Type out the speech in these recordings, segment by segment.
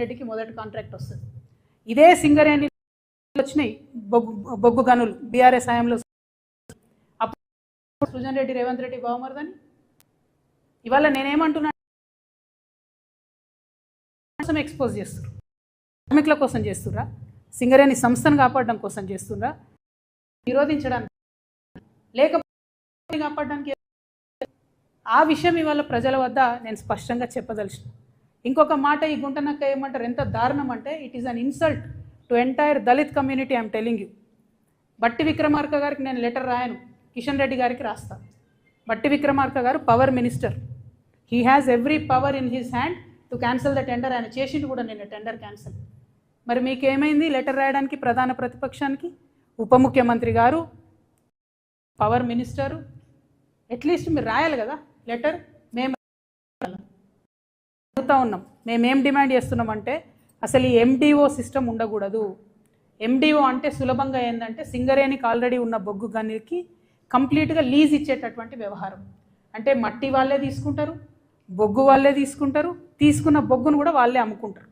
రెడ్డికి మొదటి కాంట్రాక్ట్ వస్తుంది. ఇదే సింగరేణి వచ్చినాయి బొగ్గు గనులు బీఆర్ఎస్ హయాంలో. అప్పుడు సుజన్ రెడ్డి రేవంత్ రెడ్డి బావమరదని. ఇవాళ నేనేమంటున్నా, ఎక్స్పోజ్ చేస్తున్నారు, కార్మికుల కోసం చేస్తుర్రా, సింగరేణి సంస్థను కాపాడడం కోసం చేస్తుర్రా, నిరోధించడానికి లేకపోతే కాపాడడానికి? ఆ విషయం ఇవాళ ప్రజల వద్ద నేను స్పష్టంగా చెప్పదలిచిన. ఇంకొక మాట ఈ గుంటనక్క ఏమంటారు, ఎంత దారుణం అంటే, it is an insult to entire Dalit community. I'm telling you. బట్టి విక్రమార్క గారికి నేను లెటర్ రాయను, కిషన్ రెడ్డి గారికి రాస్తాను. బట్టి విక్రమార్క గారు power minister, he has every power in his hand to cancel the tender. ఆయన చేసిండు కూడా నిన్న టెండర్ క్యాన్సిల్. మరి మీకేమైంది లెటర్ రాయడానికి? ప్రధాన ప్రతిపక్షానికి ఉప ముఖ్యమంత్రి గారు, పవర్ మినిస్టరు, అట్లీస్ట్ మీరు రాయాలి కదా లెటర్. మేము అడుగుతూ ఉన్నాం, మేమేం డిమాండ్ చేస్తున్నామంటే, అసలు ఈ ఎండిఓ సిస్టమ్ ఉండకూడదు. ఎండిఓ అంటే సులభంగా ఏంటంటే, సింగరేణికి ఆల్రెడీ ఉన్న బొగ్గు గనికి కంప్లీట్గా లీజ్ ఇచ్చేటటువంటి వ్యవహారం. అంటే మట్టి వాళ్ళే తీసుకుంటారు, బొగ్గు వాళ్ళే తీసుకుంటారు, తీసుకున్న బొగ్గును కూడా వాళ్ళే అమ్ముకుంటారు.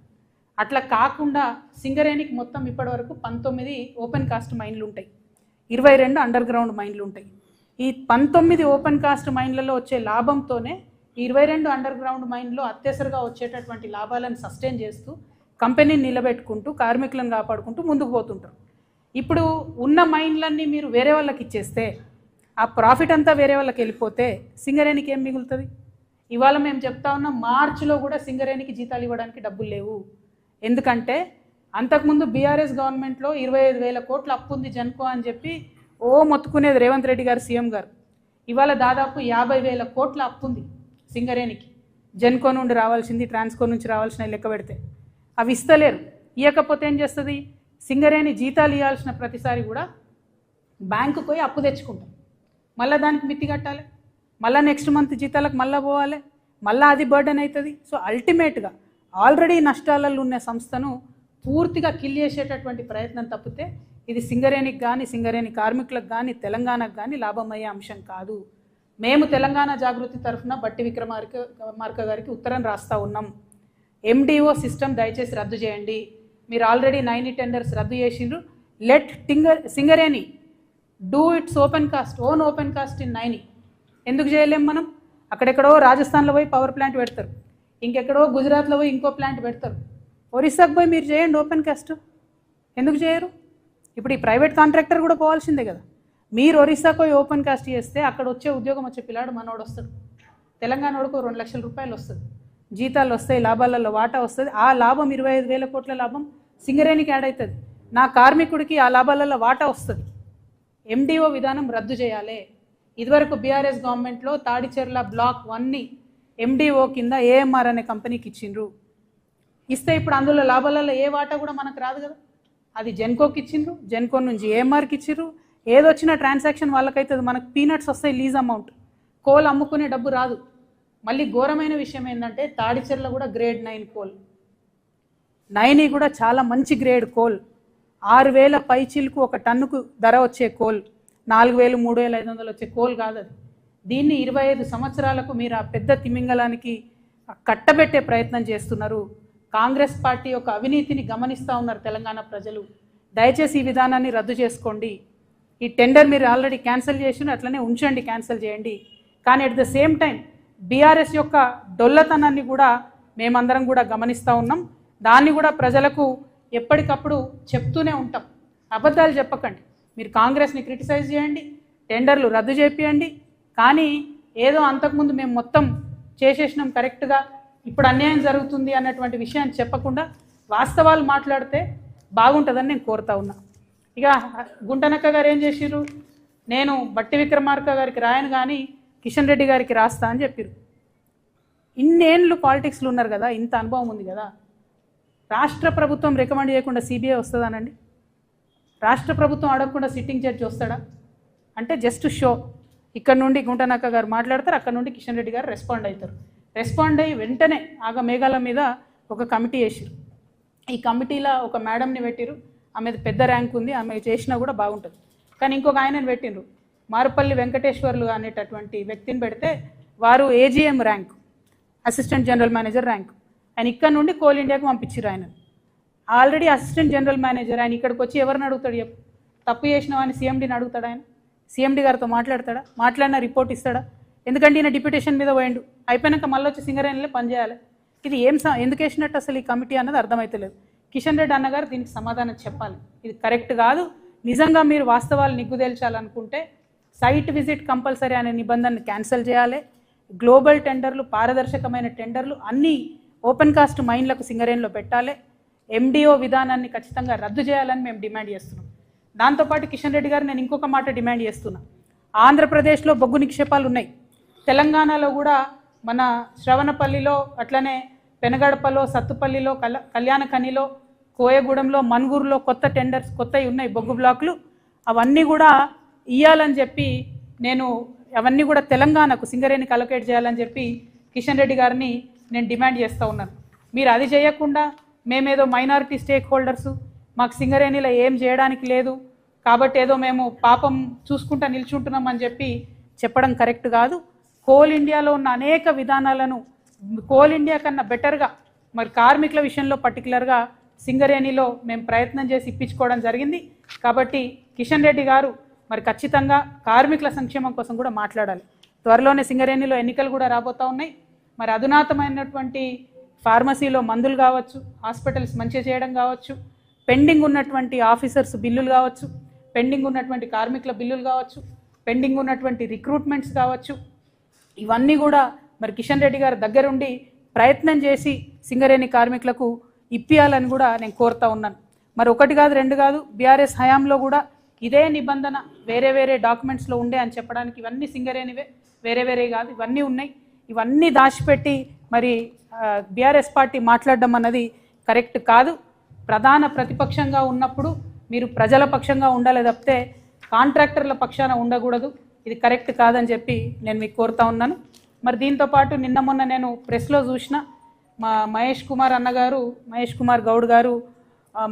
అట్లా కాకుండా సింగరేణికి మొత్తం ఇప్పటివరకు 19 ఓపెన్ కాస్ట్ మైన్లు ఉంటాయి, 22 అండర్ గ్రౌండ్ మైన్లు ఉంటాయి. ఈ 19 ఓపెన్ కాస్ట్ మైన్లలో వచ్చే లాభంతోనే 22 అండర్ గ్రౌండ్ మైన్లో అత్యవసరంగా వచ్చేటటువంటి లాభాలను సస్టైన్ చేస్తూ కంపెనీని నిలబెట్టుకుంటూ కార్మికులను కాపాడుకుంటూ ముందుకు పోతుంటారు. ఇప్పుడు ఉన్న మైన్లన్నీ మీరు వేరే వాళ్ళకి ఇచ్చేస్తే, ఆ ప్రాఫిట్ అంతా వేరే వాళ్ళకి వెళ్ళిపోతే సింగరేణికి ఏం మిగులుతుంది? ఇవాళ మేము చెప్తా ఉన్నాం, మార్చిలో కూడా సింగరేణికి జీతాలు ఇవ్వడానికి డబ్బులు లేవు. ఎందుకంటే అంతకుముందు బీఆర్ఎస్ గవర్నమెంట్లో 25,000 కోట్ల అప్పు ఉంది జెన్కో అని చెప్పి మొత్తుకునేది రేవంత్ రెడ్డి గారు, సీఎం గారు. ఇవాళ దాదాపు 50,000 కోట్ల అప్పు ఉంది సింగరేణికి. జెన్కో నుండి రావాల్సింది, ట్రాన్స్కో నుంచి రావాల్సిన లెక్క పెడితే అవి ఇస్తలేరు. ఇవ్వకపోతే ఏం చేస్తుంది? సింగరేణి జీతాలు ఇవ్వాల్సిన ప్రతిసారి కూడా బ్యాంకుకు పోయి అప్పు తెచ్చుకుంటాం, మళ్ళీ దానికి మిత్తి కట్టాలి, మళ్ళీ నెక్స్ట్ మంత్ జీతాలకు మళ్ళీ పోవాలి, మళ్ళీ అది బర్డెన్ అవుతుంది. సో అల్టిమేట్గా ఆల్రెడీ నష్టాలలో ఉన్న సంస్థను పూర్తిగా కిల్ చేసేటటువంటి ప్రయత్నం తప్పితే ఇది సింగరేణికి కానీ, సింగరేణి కార్మికులకు కానీ, తెలంగాణకు కానీ లాభమయ్యే అంశం కాదు. మేము తెలంగాణ జాగృతి తరఫున బట్టి విక్రమార్క గారికి ఉత్తరం రాస్తూ ఉన్నాం. ఎండిఓ సిస్టమ్ దయచేసి రద్దు చేయండి. మీరు ఆల్రెడీ 9 టెండర్స్ రద్దు చేసిండ్రు. Let Singareni do it's open cast in 9. ఎందుకు చేయలేం మనం? అక్కడెక్కడో రాజస్థాన్లో పోయి పవర్ ప్లాంట్ పెడతారు, ఇంకెక్కడో గుజరాత్లో పోయి ఇంకో ప్లాంట్ పెడతారు. ఒరిస్సాకు పోయి మీరు చేయండి ఓపెన్ కాస్ట్, ఎందుకు చేయరు? ఇప్పుడు ఈ ప్రైవేట్ కాంట్రాక్టర్ కూడా పోవాల్సిందే కదా. మీరు ఒరిస్సాకు పోయి ఓపెన్ కాస్ట్ చేస్తే అక్కడ వచ్చే ఉద్యోగం వచ్చే పిల్లాడు మనోడు వస్తాడు, తెలంగాణ వాడుకు 2 లక్షల రూపాయలు వస్తుంది, జీతాలు వస్తాయి, లాభాలలో వాటా వస్తుంది. ఆ లాభం 25,000 కోట్ల లాభం సింగరేణికి యాడ్ అవుతుంది. నా కార్మికుడికి ఆ లాభాలలో వాటా వస్తుంది. ఎండిఓ విధానం రద్దు చేయాలి. ఇదివరకు బీఆర్ఎస్ గవర్నమెంట్లో తాడిచెర్ల బ్లాక్ 1ని ఎండిఓ కింద ఏఎంఆర్ అనే కంపెనీకి ఇచ్చిండ్రు. ఇస్తే ఇప్పుడు అందులో లాభాలలో ఏ వాటా కూడా మనకు రాదు కదా. అది జెన్కోకి ఇచ్చిండ్రు, జెన్కో నుంచి ఏఎంఆర్కి ఇచ్చిండ్రు. ఏదొచ్చినా ట్రాన్సాక్షన్ వాళ్ళకైతుంది, మనకు పీనట్స్ వస్తాయి లీజ్ అమౌంట్. కోల్ అమ్ముకునే డబ్బు రాదు. మళ్ళీ ఘోరమైన విషయం ఏంటంటే, తాడిచెర్ల కూడా గ్రేడ్ 9 కోల్, 9 కూడా చాలా మంచి గ్రేడ్ కోల్, 6,000 పైచీలకు ఒక టన్నుకు ధర వచ్చే కోల్, 4,000 3,500 వచ్చే కోల్ కాదు అది. దీన్ని 25 సంవత్సరాలకు మీరు ఆ పెద్ద తిమింగలానికి కట్టబెట్టే ప్రయత్నం చేస్తున్నారు. కాంగ్రెస్ పార్టీ యొక్క అవినీతిని గమనిస్తూ ఉన్నారు తెలంగాణ ప్రజలు. దయచేసి ఈ విధానాన్ని రద్దు చేసుకోండి. ఈ టెండర్ మీరు ఆల్రెడీ క్యాన్సిల్ చేసిన అట్లనే ఉంచండి, క్యాన్సిల్ చేయండి. కానీ at the same time BRS యొక్క డొల్లతనాన్ని కూడా మేమందరం కూడా గమనిస్తూ ఉన్నాం. దాన్ని కూడా ప్రజలకు ఎప్పటికప్పుడు చెప్తూనే ఉంటాం. అబద్ధాలు చెప్పకండి. మీరు కాంగ్రెస్ని క్రిటిసైజ్ చేయండి, టెండర్లు రద్దు చేపియండి, కానీ ఏదో అంతకుముందు మేము మొత్తం చేసేసినాం కరెక్ట్గా, ఇప్పుడు అన్యాయం జరుగుతుంది అన్నటువంటి విషయాన్ని చెప్పకుండా వాస్తవాలు మాట్లాడితే బాగుంటుందని నేను కోరుతా ఉన్నా. ఇక గుంటనక్క గారు ఏం చేసిర్రు, నేను బట్టి విక్రమార్క గారికి రాయను కానీ కిషన్ రెడ్డి గారికి రాస్తా అని చెప్పారు. ఇన్నేళ్ళు పాలిటిక్స్లో ఉన్నారు కదా, ఇంత అనుభవం ఉంది కదా, రాష్ట్ర ప్రభుత్వం రికమెండ్ చేయకుండా సిబిఐ వస్తుందానండి? రాష్ట్ర ప్రభుత్వం అడగకుండా సిట్టింగ్ జడ్జి వస్తాడా? అంటే జస్ట్ షో. ఇక్కడ నుండి గుంటనక్క గారు మాట్లాడతారు, అక్కడ నుండి కిషన్ రెడ్డి గారు రెస్పాండ్ అవుతారు. రెస్పాండ్ అయ్యి వెంటనే మేఘాల మీద ఒక కమిటీ వేసారు. ఈ కమిటీలో ఒక మేడంని పెట్టిరు, ఆమె పెద్ద ర్యాంక్ ఉంది, ఆమె చేసినా కూడా బాగుంటుంది. కానీ ఇంకొక ఆయనని పెట్టిండ్రు, మారుపల్లి వెంకటేశ్వర్లు అనేటటువంటి వ్యక్తిని పెడితే వారు AGM rank, assistant general manager rank. ఆయన ఇక్కడ నుండి కోల్ ఇండియాకి పంపించారు ఆయన. ఆల్రెడీ అసిస్టెంట్ జనరల్ మేనేజర్ ఆయన ఇక్కడికి వచ్చి ఎవరిని అడుగుతాడు చెప్పు? తప్పు చేసిన వాడిని సీఎండీని అడుగుతాడు ఆయన? సీఎండీ గారితో మాట్లాడతాడా? మాట్లాడిన రిపోర్ట్ ఇస్తాడా? ఎందుకంటే ఈయన డిప్యూటేషన్ మీద పోయిండు, అయిపోయినాక మళ్ళీ వచ్చి సింగరేణిలో పనిచేయాలి. ఇది ఎందుకు వేసినట్టు అసలు ఈ కమిటీ అన్నది అర్థమవుతలేదు. కిషన్ రెడ్డి అన్నగారు దీనికి సమాధానం చెప్పాలి. ఇది కరెక్ట్ కాదు. నిజంగా మీరు వాస్తవాలు నిగ్గుదేల్చాలనుకుంటే సైట్ విజిట్ కంపల్సరీ అనే నిబంధనను క్యాన్సిల్ చేయాలి. గ్లోబల్ టెండర్లు, పారదర్శకమైన టెండర్లు అన్నీ ఓపెన్ కాస్ట్ మైన్లకు సింగరేణిలో పెట్టాలి. ఎండిఓ విధానాన్ని ఖచ్చితంగా రద్దు చేయాలని మేము డిమాండ్ చేస్తున్నాం. దాంతోపాటు కిషన్ రెడ్డి గారు నేను ఇంకొక మాట డిమాండ్ చేస్తున్నా. ఆంధ్రప్రదేశ్లో బొగ్గు నిక్షేపాలు ఉన్నాయి, తెలంగాణలో కూడా మన శ్రవణపల్లిలో, అట్లనే పెనగడపలో, సత్తుపల్లిలో, కళ్యాణకనిలో, కోయగూడెంలో, మన్గూరులో కొత్త టెండర్స్ కొత్తవి ఉన్నాయి బొగ్గు బ్లాకులు. అవన్నీ కూడా ఇవ్వాలని చెప్పి నేను అవన్నీ కూడా తెలంగాణకు సింగరేణికి అలొకేట్ చేయాలని చెప్పి కిషన్ రెడ్డి గారిని నేను డిమాండ్ చేస్తూ ఉన్నాను. మీరు అది చేయకుండా మేమేదో మైనారిటీ స్టేక్ హోల్డర్సు, మాకు సింగరేణిలో ఏం చేయడానికి లేదు కాబట్టి ఏదో మేము పాపం చూసుకుంటా నిల్చుంటున్నామని చెప్పి చెప్పడం కరెక్ట్ కాదు. కోల్ ఇండియాలో ఉన్న అనేక విధానాలను కోల్ ఇండియా కన్నా బెటర్గా మరి కార్మికుల విషయంలో పర్టికులర్గా సింగరేణిలో మేము ప్రయత్నం చేసి ఇప్పించుకోవడం జరిగింది. కాబట్టి కిషన్ రెడ్డి గారు మరి ఖచ్చితంగా కార్మికుల సంక్షేమం కోసం కూడా మాట్లాడాలి. త్వరలోనే సింగరేణిలో ఎన్నికలు కూడా రాబోతూ ఉన్నాయి. మరి అధునాతమైనటువంటి ఫార్మసీలో మందులు కావచ్చు, హాస్పిటల్స్ మంచిగా చేయడం కావచ్చు, పెండింగ్ ఉన్నటువంటి ఆఫీసర్స్ బిల్లులు కావచ్చు, పెండింగ్ ఉన్నటువంటి కార్మికుల బిల్లులు కావచ్చు, పెండింగ్ ఉన్నటువంటి రిక్రూట్మెంట్స్ కావచ్చు, ఇవన్నీ కూడా మరి కిషన్ రెడ్డి గారి దగ్గరుండి ప్రయత్నం చేసి సింగరేణి కార్మికులకు ఇప్పియాలని కూడా నేను కోరుతా ఉన్నాను. మరి ఒకటి కాదు, రెండు కాదు, బీఆర్ఎస్ హయాంలో కూడా ఇదే నిబంధన వేరే వేరే డాక్యుమెంట్స్లో ఉండే అని చెప్పడానికి ఇవన్నీ సింగరేణివే, వేరే వేరే కాదు, ఇవన్నీ ఉన్నాయి. ఇవన్నీ దాచిపెట్టి మరి బీఆర్ఎస్ పార్టీ మాట్లాడడం అన్నది కరెక్ట్ కాదు. ప్రధాన ప్రతిపక్షంగా ఉన్నప్పుడు మీరు ప్రజల పక్షంగా ఉండాలి తప్పితే కాంట్రాక్టర్ల పక్షాన ఉండకూడదు. ఇది కరెక్ట్ కాదని చెప్పి నేను మీకు కోరుతా ఉన్నాను. మరి దీంతోపాటు నిన్న మొన్న నేను ప్రెస్లో చూసిన మా మహేష్ కుమార్ గౌడ్ గారు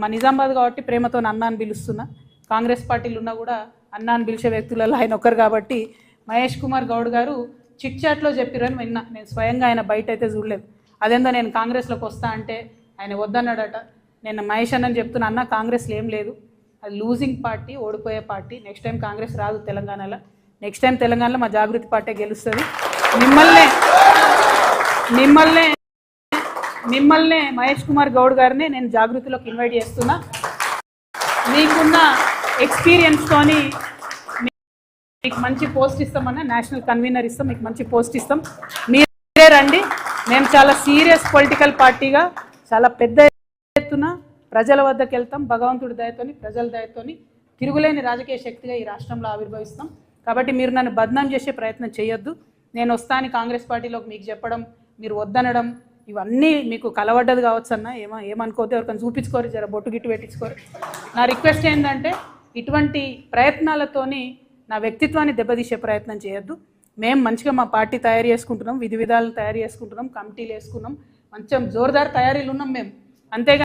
మా నిజామాబాద్ కాబట్టి ప్రేమతో అన్న అని పిలుస్తున్నా. కాంగ్రెస్ పార్టీలు ఉన్నా కూడా అన్న అని పిలిచే వ్యక్తులలో ఆయన ఒక్కరు కాబట్టి మహేష్ కుమార్ గౌడ్ గారు చిట్ చాట్లో చెప్పిరని విన్నా. నేను స్వయంగా ఆయన బయట అయితే చూడలేదు. అదేందో నేను కాంగ్రెస్లోకి వస్తా అంటే ఆయన వద్దన్నాడట. నేను మహేష్ అన్నని చెప్తున్నా, అన్న కాంగ్రెస్లో ఏం లేదు, అది లూజింగ్ పార్టీ, ఓడిపోయే పార్టీ. నెక్స్ట్ టైం కాంగ్రెస్ రాదు తెలంగాణలో. నెక్స్ట్ టైం తెలంగాణలో మా జాగృతి పార్టీ గెలుస్తుంది. మిమ్మల్నే మహేష్ కుమార్ గౌడ్ గారిని నేను జాగృతిలోకి ఇన్వైట్ చేస్తున్నా. మీకున్న ఎక్స్పీరియన్స్తోని మీకు మంచి పోస్ట్ ఇస్తామన్నా, నేషనల్ కన్వీనర్ ఇస్తాం, మీకు మంచి పోస్ట్ ఇస్తాం, మీరే రండి. మేము చాలా సీరియస్ పొలిటికల్ పార్టీగా చాలా పెద్ద ఎత్తున ప్రజల వద్దకు వెళ్తాం. భగవంతుడి దయతోని, ప్రజల దయతోని తిరుగులేని రాజకీయ శక్తిగా ఈ రాష్ట్రంలో ఆవిర్భవిస్తాం. కాబట్టి మీరు నన్ను బద్నాం చేసే ప్రయత్నం చేయొద్దు. నేను వస్తాను కాంగ్రెస్ పార్టీలోకి మీకు చెప్పడం, మీరు వద్దనడం ఇవన్నీ మీకు కలవడ్డది కావచ్చు అన్న, ఏమనుకోతే ఎవరికైనా చూపించుకోరు, జర బొట్టు గిట్టు పెట్టించుకోరు. నా రిక్వెస్ట్ ఏంటంటే ఇటువంటి ప్రయత్నాలతోని నా వ్యక్తిత్వాన్ని దెబ్బతీసే ప్రయత్నం చేయొద్దు. మేము మంచిగా మా పార్టీ తయారు చేసుకుంటున్నాం, విధి విధాలను తయారు చేసుకుంటున్నాం, కమిటీలు వేసుకున్నాం, మంచిగా జోరుదారు తయారీలు ఉన్నాం మేము. అంతేగా